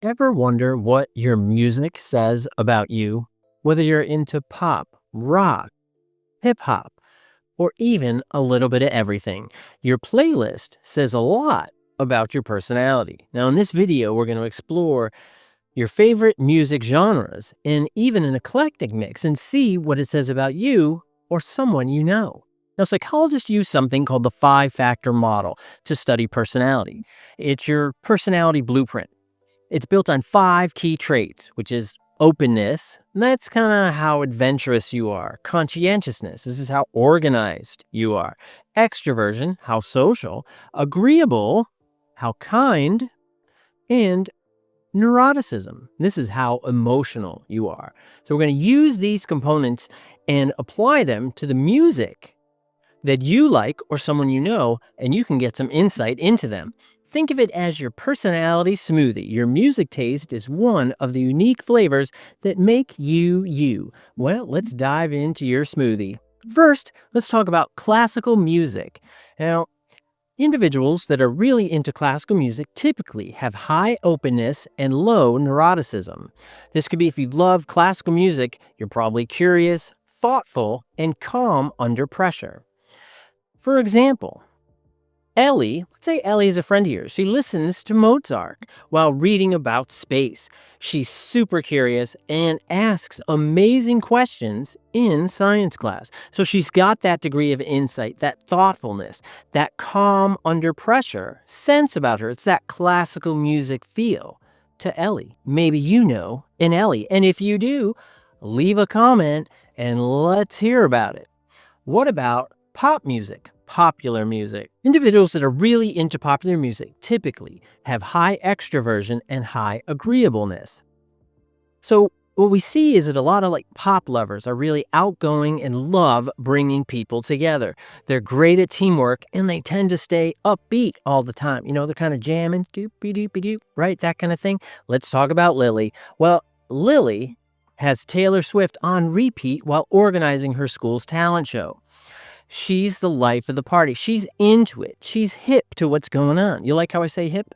Ever wonder what your music says about you? Whether you're into pop, rock, hip hop, or even a little bit of everything, your playlist says a lot about your personality. Now, in this video, we're going to explore your favorite music genres and even an eclectic mix and see what it says about you or someone you know. Now, psychologists use something called the five-factor model to study personality. It's your personality blueprint. It's built on 5 key traits, which is openness. That's kind of how adventurous you are. Conscientiousness. This is how organized you are. Extroversion, how social. Agreeable, how kind. And neuroticism. This is how emotional you are. So we're going to use these components and apply them to the music that you like or someone you know, and you can get some insight into them. Think of it as your personality smoothie. Your music taste is one of the unique flavors that make you you. Well, let's dive into your smoothie. First, let's talk about classical music. Now, individuals that are really into classical music typically have high openness and low neuroticism. This could be if you love classical music, you're probably curious, thoughtful, and calm under pressure. For example, Ellie, let's say Ellie is a friend of yours. She listens to Mozart while reading about space. She's super curious and asks amazing questions in science class. So she's got that degree of insight, that thoughtfulness, that calm under pressure sense about her. It's that classical music feel to Ellie. Maybe you know an Ellie. And if you do, leave a comment and let's hear about it. What about pop music? Popular music. Individuals that are really into popular music typically have high extroversion and high agreeableness. So what we see is that a lot of pop lovers are really outgoing and love bringing people together. They're great at teamwork and they tend to stay upbeat all the time. You know, they're kind of jamming, doop-be-doop-be-doop, right? That kind of thing. Let's talk about Lily. Well, Lily has Taylor Swift on repeat while organizing her school's talent show. She's the life of the party. She's into it. She's hip to what's going on. You like how I say hip?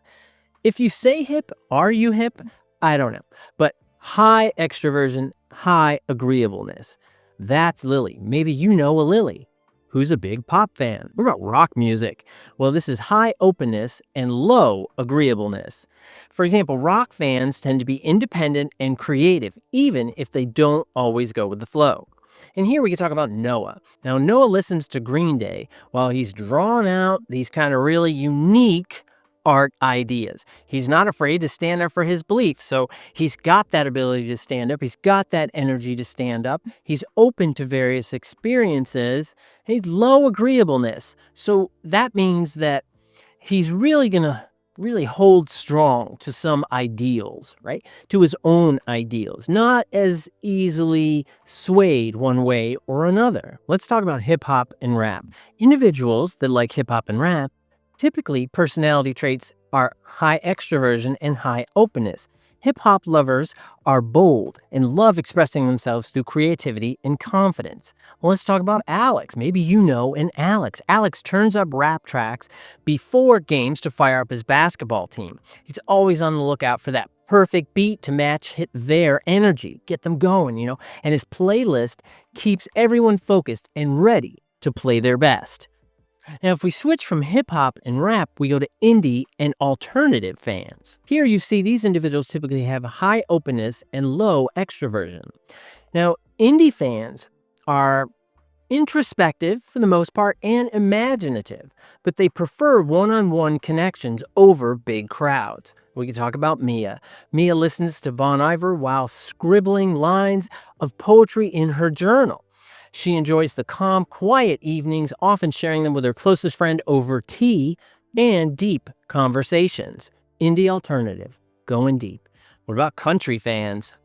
If you say hip, are you hip? I don't know. But high extroversion, high agreeableness. That's Lily. Maybe you know a Lily who's a big pop fan. What about rock music? Well, this is high openness and low agreeableness. For example, rock fans tend to be independent and creative, even if they don't always go with the flow. And here we can talk about Noah. Now, Noah listens to Green Day while he's drawing out these kind of really unique art ideas. He's not afraid to stand up for his beliefs. So he's got that ability to stand up. He's got that energy to stand up. He's open to various experiences. He's low agreeableness. So that means that he's really going to hold strong to some ideals, right? To his own ideals, not as easily swayed one way or another. Let's talk about hip hop and rap. Individuals that like hip hop and rap, typically personality traits are high extroversion and high openness. Hip hop lovers are bold and love expressing themselves through creativity and confidence. Well, let's talk about Alex. Maybe you know an Alex. Alex turns up rap tracks before games to fire up his basketball team. He's always on the lookout for that perfect beat to hit their energy, get them going, and his playlist keeps everyone focused and ready to play their best. Now, if we switch from hip-hop and rap, we go to indie and alternative fans. Here you see these individuals typically have high openness and low extroversion. Now, indie fans are introspective for the most part and imaginative, but they prefer one-on-one connections over big crowds. We can talk about Mia. Mia listens to Bon Iver while scribbling lines of poetry in her journal. She enjoys the calm, quiet evenings, often sharing them with her closest friend over tea and deep conversations. Indie alternative, going deep. What about country fans?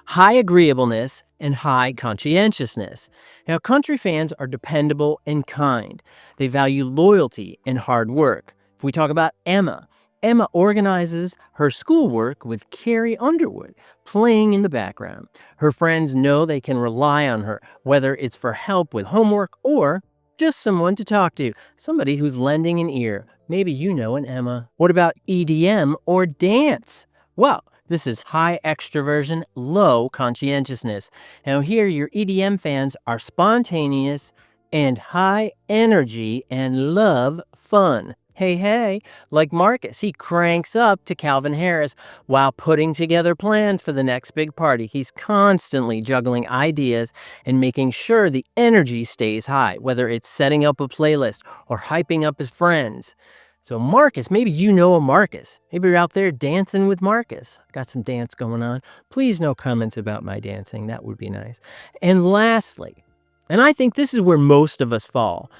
High agreeableness and high conscientiousness. Now, country fans are dependable and kind. They value loyalty and hard work. If we talk about Emma, Emma organizes her schoolwork with Carrie Underwood playing in the background. Her friends know they can rely on her, whether it's for help with homework or just someone to talk to, somebody who's lending an ear. Maybe you know an Emma. What about EDM or dance? Well, This is high extroversion, low conscientiousness. Now here your EDM fans are spontaneous and high energy and love fun. Hey, like Marcus, he cranks up to Calvin Harris while putting together plans for the next big party. He's constantly juggling ideas and making sure the energy stays high, whether it's setting up a playlist or hyping up his friends. So Marcus, maybe you know a Marcus. Maybe you're out there dancing with Marcus. Got some dance going on. Please no comments about my dancing. That would be nice. And lastly, and I think this is where most of us fall,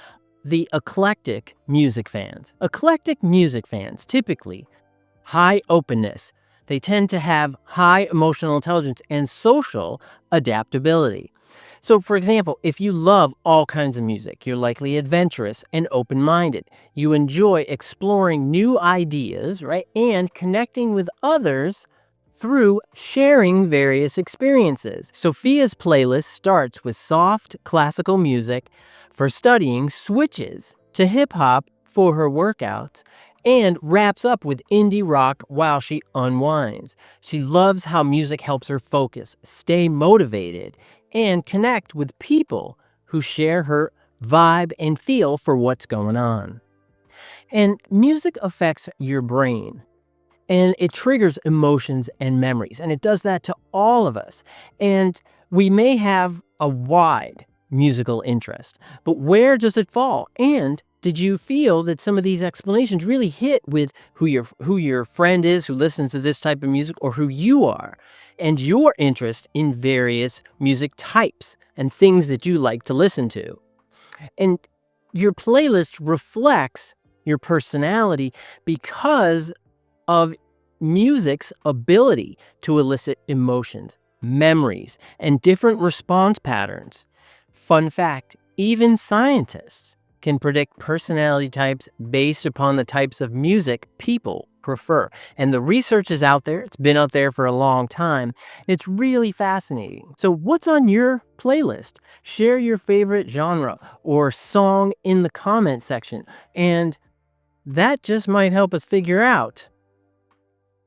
the eclectic music fans. Eclectic music fans, typically high openness. They tend to have high emotional intelligence and social adaptability. So, for example, if you love all kinds of music, you're likely adventurous and open-minded. You enjoy exploring new ideas, right? And connecting with others through sharing various experiences. Sophia's playlist starts with soft classical music for studying, switches to hip-hop for her workouts, and wraps up with indie rock while she unwinds. She loves how music helps her focus, stay motivated, and connect with people who share her vibe and feel for what's going on. And music affects your brain, and it triggers emotions and memories, and it does that to all of us. And we may have a wide musical interest, but where does it fall? And did you feel that some of these explanations really hit with who your friend is who listens to this type of music, or who you are and your interest in various music types and things that you like to listen to? And your playlist reflects your personality because of music's ability to elicit emotions, memories, and different response patterns. Fun fact, even scientists can predict personality types based upon the types of music people prefer. And the research is out there. It's been out there for a long time. It's really fascinating. So what's on your playlist? Share your favorite genre or song in the comment section. And that just might help us figure out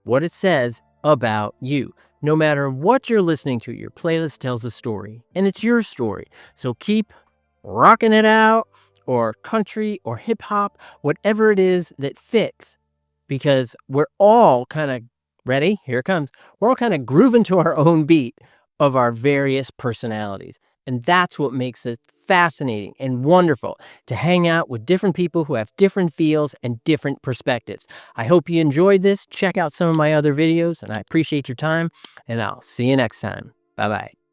what it says about you. No matter what you're listening to, your playlist tells a story, and it's your story. So keep rocking it out, or country or hip hop, whatever it is that fits, because we're all kind of ready. Here it comes. We're all kind of grooving to our own beat of our various personalities. And that's what makes it fascinating and wonderful to hang out with different people who have different feels and different perspectives. I hope you enjoyed this. Check out some of my other videos, and I appreciate your time, and I'll see you next time. Bye-bye.